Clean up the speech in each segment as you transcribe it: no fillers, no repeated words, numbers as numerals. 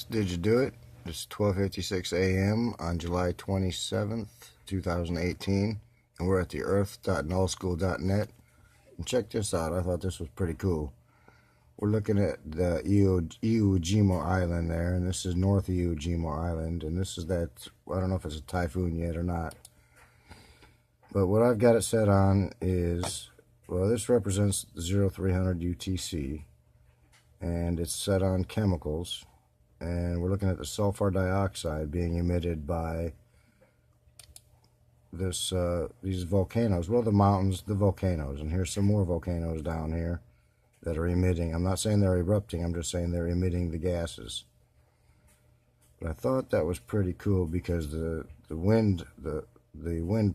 Did you do it? It's 12:56 a.m. on July 27th, 2018, and we're at the earth.nullschool.net. And check this out. I thought this was pretty cool. We're looking at the Iwo Jima Island there, and this is North Iwo Jima Island, and this is that, I don't know if it's a typhoon yet or not. But what I've got it set on is, well, this represents 0300 UTC, and it's set on chemicals. And we're looking at the sulfur dioxide being emitted by this these volcanoes. Well, the mountains, the volcanoes, and here's some more volcanoes down here that are emitting. I'm not saying they're erupting, I'm just saying they're emitting the gases. But I thought that was pretty cool because the wind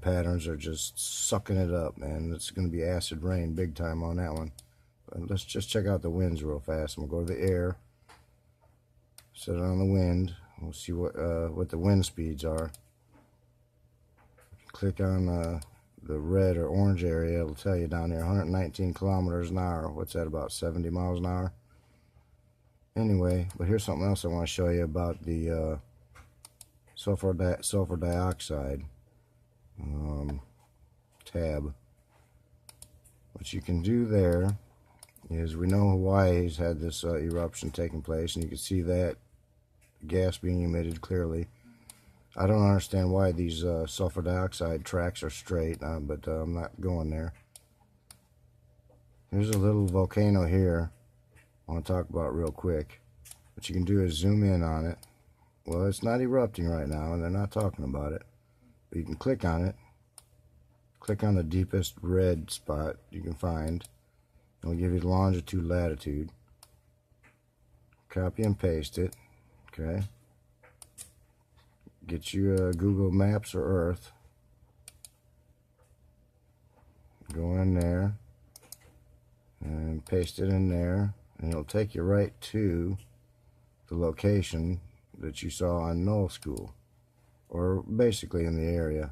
patterns are just sucking it up, and it's going to be acid rain big time on that one. But let's just check out the winds real fast. I'm going to go to the air. Set it on the wind. We'll see what the wind speeds are. Click on the red or orange area. It'll tell you down there 119 kilometers an hour. What's that, about 70 miles an hour? Anyway, but here's something else I want to show you about the sulfur dioxide tab. What you can do there is, we know Hawaii's had this eruption taking place, and you can see that gas being emitted clearly. I don't understand why these sulfur dioxide tracks are straight, but I'm not going there. Here's a little volcano here I want to talk about real quick. What you can do is zoom in on it. Well, it's not erupting right now, and they're not talking about it. But you can click on it. Click on the deepest red spot you can find. It'll give you the longitude, latitude. Copy and paste it. Okay. Get you Google Maps or Earth. Go in there and paste it in there, and it'll take you right to the location that you saw on Null School, or basically in the area.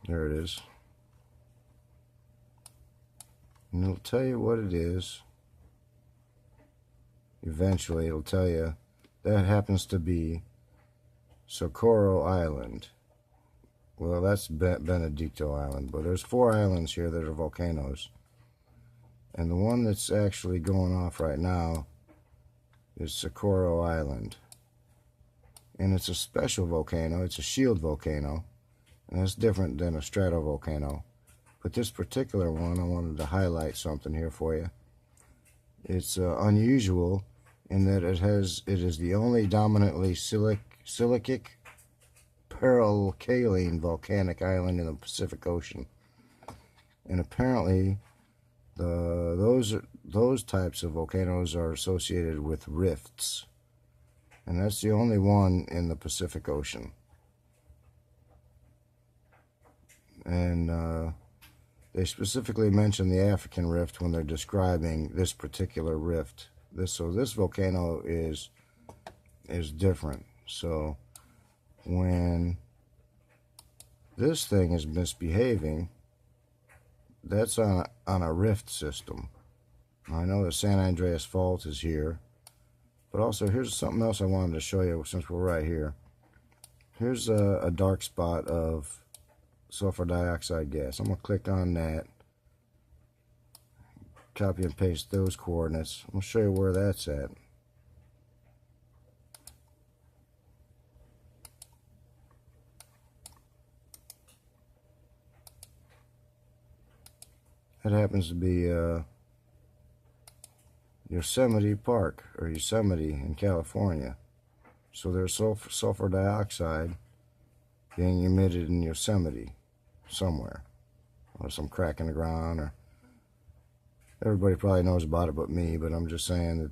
There it is. And it'll tell you what it is. Eventually it'll tell you that happens to be Socorro Island. Well, that's Benedicto Island, but there's 4 islands here that are volcanoes. And the one that's actually going off right now is Socorro Island. And it's a special volcano. It's a shield volcano. And that's different than a stratovolcano. But this particular one, I wanted to highlight something here for you. It's unusual in that it is the only dominantly silicic peralkaline volcanic island in the Pacific Ocean. And apparently those types of volcanoes are associated with rifts. And that's the only one in the Pacific Ocean. And they specifically mention the African rift when they're describing this particular rift. So this volcano is different. So when this thing is misbehaving, that's on a rift system. I know the San Andreas Fault is here, but also here's something else I wanted to show you since we're right here. Here's a dark spot of sulfur dioxide gas. I'm going to click on that, copy and paste those coordinates. I'm going to show you where that's at. That happens to be Yosemite Park, or Yosemite in California. So there's sulfur dioxide being emitted in Yosemite somewhere, or some crack in the ground, or everybody probably knows about it but me, but I'm just saying that